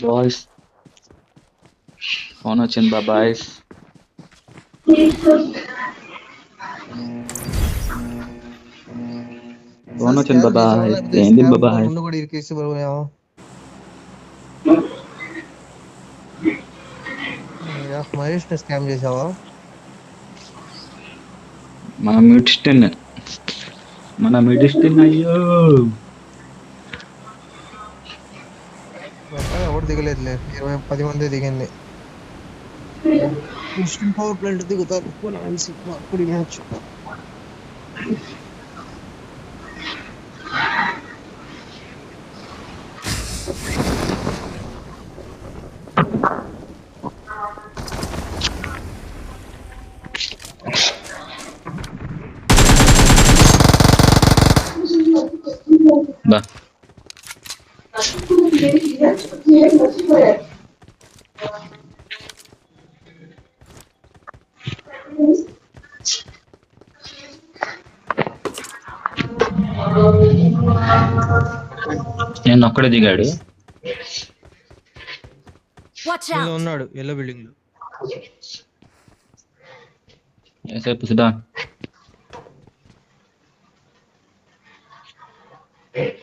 Boys phone వచ్చింది Babai's. Phone వచ్చింది scam చేసావా బాబాయ్. లేకపోతే ఏంది స్కామ్ బాబాయ్? రెండు కూడా ఇరికేసి పోయావా? మహేష్ ని స్కామ్ చేసావా? మన మిడిస్టిన్ అయ్యో. వెంటనే ఎవరు దిగలేదులే, 10 మంది దిగింది. ఈస్టర్న్ పవర్ ప్లాంట్ దిగుతారు అప్పుడు ఈ మ్యాచ్. బా నేను ఒక్కడే దిగాడు. Watch దీనిలో out! ఉన్నాడు ఎల్లో బిల్డింగ్ లో. ఏసేపు సిద్ధా. Help!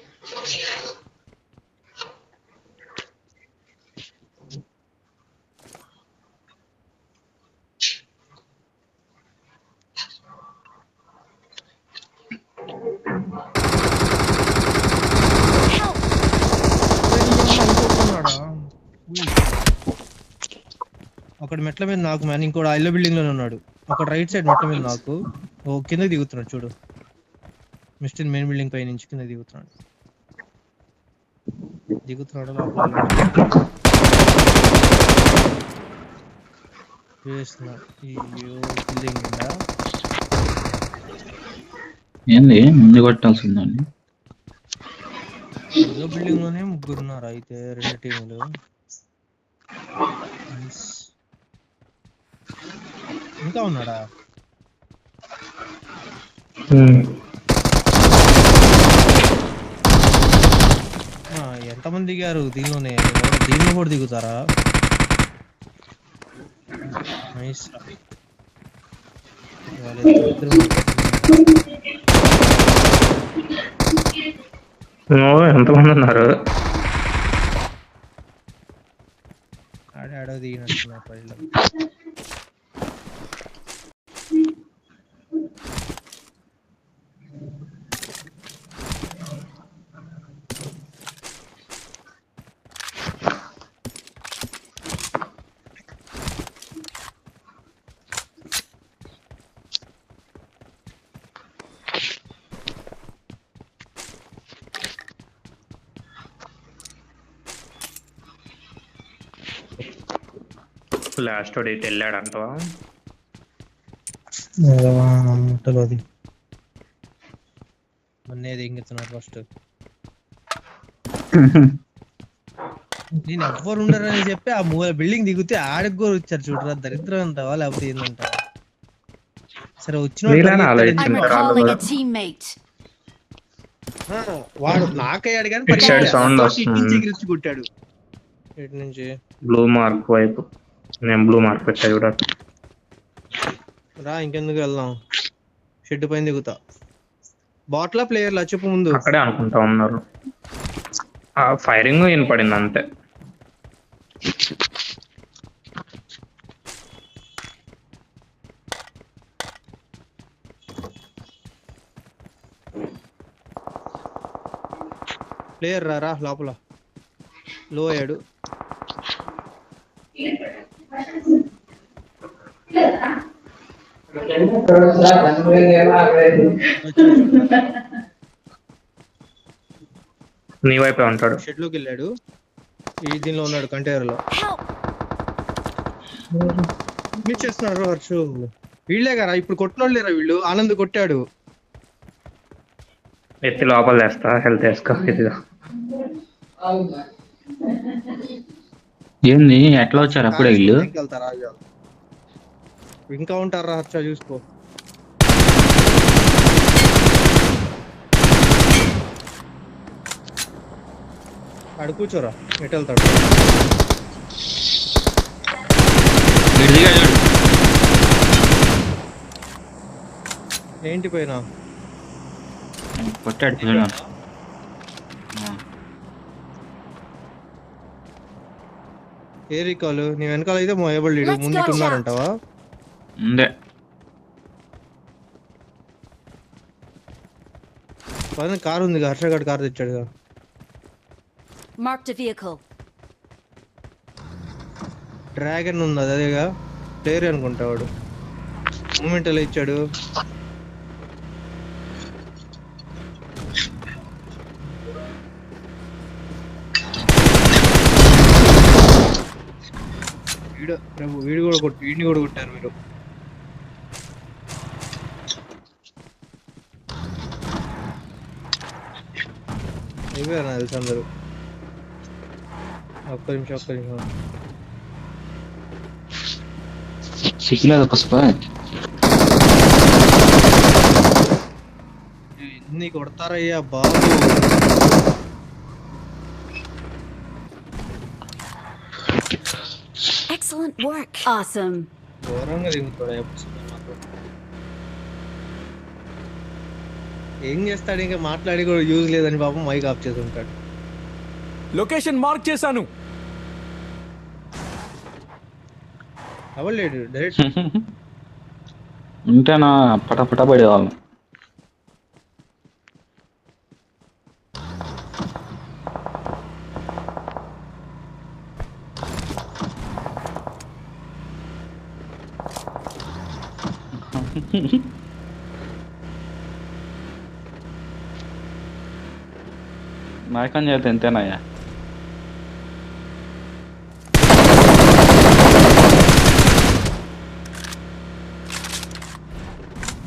ఇంకొకడున్నాడా? ఒకటి మెట్ల మీద నాకు మ్యాన్, ఇంకోటి ఎల్లో బిల్డింగ్ లోనే ఉన్నాడు. ఒక రైట్ సైడ్ మెట్ల మీద నాకు, ఓ కింద దిగుతున్నాడు చూడు. మిస్టర్ మెయిన్ బిల్డింగ్ పై నుంచి కింద దిగుతున్నాడు లోపల వేస్తున్నాడు. అయ్యో బిల్డింగ్ నిండా ఏంది ముందు కొట్టాల్సిందండి. ఎల్లో బిల్డింగ్ లోనే ముగ్గురున్నారు అయితే, 2 టీములు. ఇంకా ఉన్నాడా? ఎంతమంది దిగారు దీనిలోనే? దీనిలో కూడా దిగుతారా? నైస్. ఎంతమంది ఉన్నారు? ఆడో దిగినట్టున్నారు పైలో. లాస్ట్ వాడు ఇటు వెళ్ళాడంటవా? ముట్టలోది మొన్నేది ఇంగుతున్నారు ఫస్ట్. నేను ఎవ్వరు ఉండరని చెప్పి ఆ మూల బిల్డింగ్ దిగితే ఆడికి కూడా వచ్చారు చూడరా. దరిద్రం అంటావా లేకపోతే ఏందంటావా? సరే వచ్చిన I'm recalling a teammate. వాడు నాకయ్యాడు కానీ ఎగిరించి కొట్టాడు. ఎటు నుంచి? బ్లూ మార్క్ వైపు. నేను బ్లూ మార్క్ పెట్టా చూడ. రా ఇంకెందుకు వెళ్దాం, షెడ్ పైన దిగుతా. బాట్లా ప్లేయర్లా చెప్పు ముందు. అక్కడే అనుకుంటా ఉన్నారు. ఆ ఫైరింగ్ వినపడింది అంతే. ప్లేయర్ రా లోపల. లో అయ్యాడు. నీ వైపే ఉంటాడు. షెడ్ లోకి వెళ్ళాడు. ఈ దీనిలో ఉన్నాడు కంటైనర్ లో. మిస్ చేస్తున్నారు హర్షు. వీళ్ళే కదా ఇప్పుడు కొట్టినోళ్ళు లేరా వీళ్ళు. ఆనంద్ కొట్టాడు. ఎత్తి లోపల వేస్తా. హెల్త్ వేసుకో. ఇదిగా ఏంది ఎట్లా వచ్చారు అప్పుడే వీళ్ళు? వెళ్తారా ఇంకా ఉంటారా హర్ష చూసుకో. ఆడు కూర్చోరా ఎటు వెళ్తాడు వీడు దిగాడు చూడు. ఏంటి పైన కొట్టాడు పుసిడాన్. ఏ రికాలు నీ వెనకాల అయితే మోయబుల్ Let's ముందు go, ఇటు ఉన్నారంటావా ఉందే. పైన కారు ఉంది హర్ష గారు కారు తెచ్చాడుగా Marked a vehicle. డ్రాగన్ ఉంది అదేగా ప్లేయర్ అనుకుంటా వాడు మూమెంట్ ఎలా ఇచ్చాడు వీడు కూడా వీడిని కూడా కొట్టారు మీరు అయిపోయారు నాకు తెలుసు అందరూ ఒక్క నిమిషం సిగ్గులేదు పుష్ప. ఎన్ని కొడతారయ్యా బాబు Excellent work. Awesome. ఘోరంగా దిగుతాడు ఏం చేస్తాడు ఇంకా మాట్లాడి కూడా యూజ్ లేదని పాపం మైక్ ఆఫ్ చేసి ఉంటాడు లొకేషన్ మార్క్ చేశాను. అవ్వలేడు డైరెక్ట్ ఉంటేనా పటపట పడేవాళ్ళం. నాయకం చేత ఎంతేనాయా.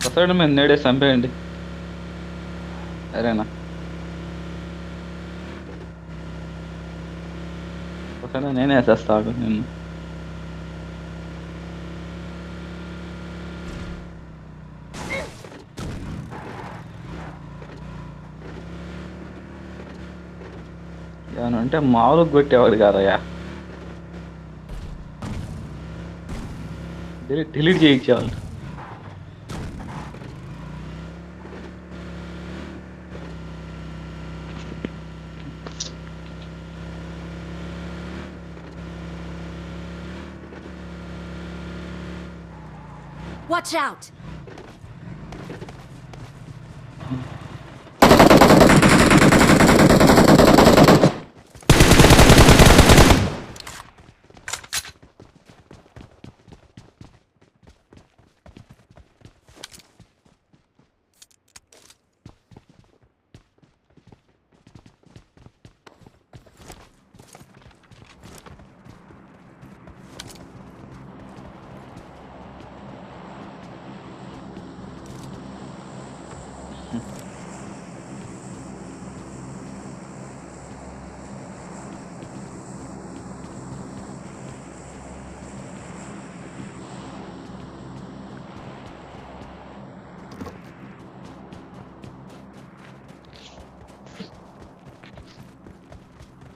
వస్తాడు మేము నేడే చంపేయండి సరేనా. వస్తాడా నేనే వేసేస్తాడు నిన్ను. అంటే మామూలుగా కొట్టేవాడు కాదయ్యా. Delete చేయించేవాళ్ళు. Watch out.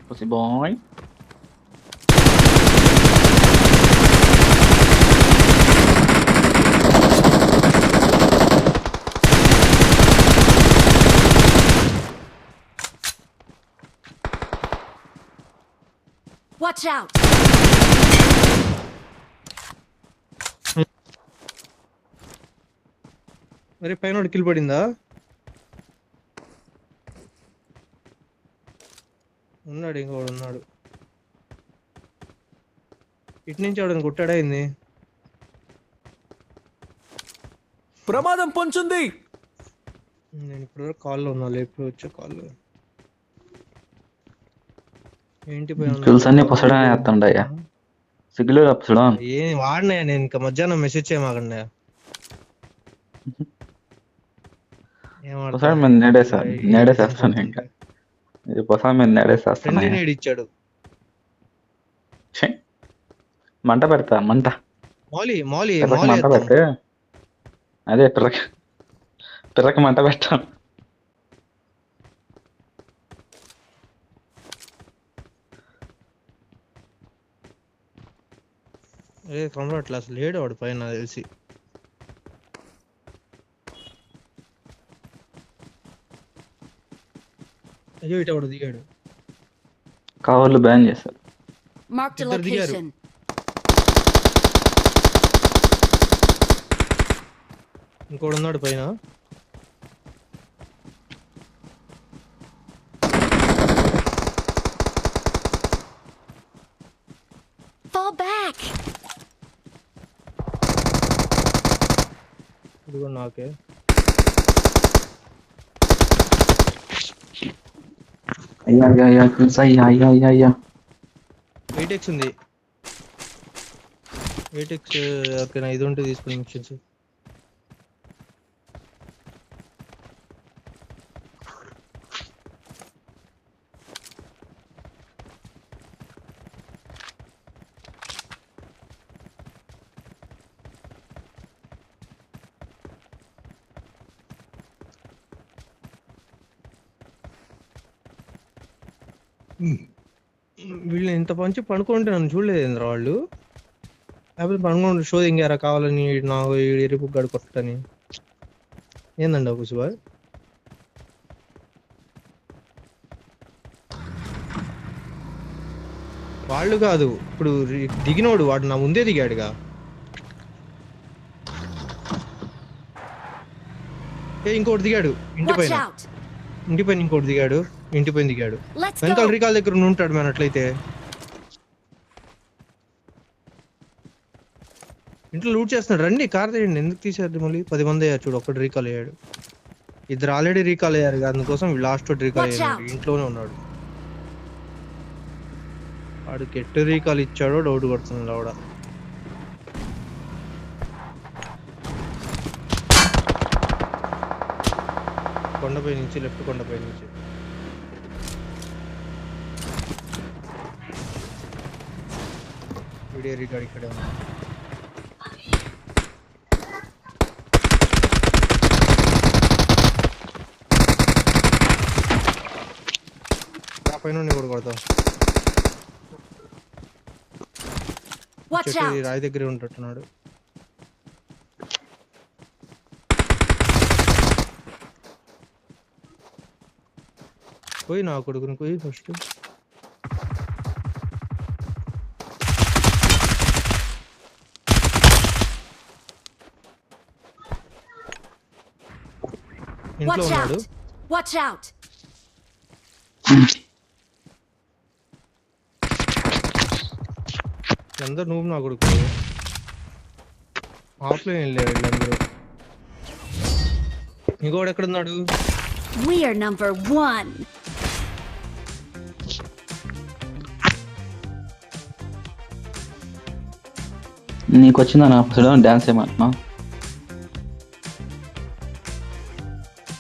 Pussy boy. Watch out. మరి పైన కిల్ పడిందా ఉన్నాడు ఇంకోడు ఉన్నాడు ఇటు నుంచి ఆవిడని కొట్టాడా అయింది ప్రమాదం పొంచుంది. నేను ఇప్పుడు కాల్లో ఉన్నా ఇప్పుడు వచ్చే కాల్లో ఏంటి స్కిల్స్ అన్ని పుసడా వేస్తుండయ్యా. సిగ్గులు పుసడా ఏం వాడినాయా నేను ఇంకా మధ్యాహ్నం మెసేజ్ చేయమాకండి పుసడా మేము నేడేసేస్తాను ఇంకా ఇది పుసా మేము నేడేసేస్తాను. ఇచ్చాడు మంట పెడతా మంట మౌలి మౌలి మంట పెడితే అదే పిర్రకి మంట పెట్టాను. ఏ కనబడట్లే అసలు లేడు వాడు పైన నాకు తెలిసి. అయ్యో ఇటు వాడు దిగాడు. కవర్లు బ్యాన్ చేశారు. Marked a ఇద్దరు దిగారు. location. ఇంకోడు ఉన్నాడు పైన. Fall back. ఇదిగో నాకే. అయ్యా అయ్యా అయ్యా తెలుసా? అయ్యా అయ్యా అయ్యా అయ్యా 8x ఉంది. 8x ఓకేనా, ఇది ఉంటే తీసుకుని మిషన్స్. వీళ్ళు ఇంత పంచి పనుకుంటే నన్ను చూడలేదు ఏంద్ర వాళ్ళు. లేకపోతే పనుకుంటే షో దింగారా కావాలని నాకు ఎరుపు గడు కొట్టని. ఏందండి కుసుబా? వాళ్ళు కాదు ఇప్పుడు దిగినోడు, వాడు నా ముందే దిగాడుగా. ఇంకోటి దిగాడు ఇంటి Watch పైన. out. ఇంటి పైన ఇంకోటి దిగాడు. ఇంటి పైన దిగాడు. Let's వెనకాల go. రీకాల్ దగ్గర ఉంటాడు మన అట్లయితే. ఇంట్లో లూట్ చేస్తున్నాడు. రండి కార్ తీయండి. ఎందుకు తీసారు మళ్ళీ? 10 మంది అయ్యారు చూడు. ఒక్కటి రీకాల్ అయ్యాడు. ఇద్దరు ఆల్రెడీ రీకాల్ అయ్యారు. అందుకోసం లాస్ట్ రీకాల్ Watch అయ్యాడు. out. ఇంట్లోనే ఉన్నాడు. వాడికి ఎట్టు రీకాల్ ఇచ్చాడో డౌట్ పడుతుంది లావిడ. కొండపై నుంచి, లెఫ్ట్ కొండపై నుంచి. వీడియో రికార్డ్ ఇక్కడే ఉంది. ఆ పైన కూడా కొడతాం. Watch చెట్టు out. ఈ రాయి దగ్గరే ఉంటున్నాడు. పోయి నా కొడుకుని పోయి ఫస్ట్. ఇంట్లో Watch ఉన్నాడు. out. Watch out. అందరు నువ్వు నా కొడుకు. ఆఫ్లైన్ వెళ్ళారు వీళ్ళందరూ. ఇంకోడు ఎక్కడున్నాడు? We are number 1. నీకు వచ్చిందా నా డాన్స్ ఏమన్నా?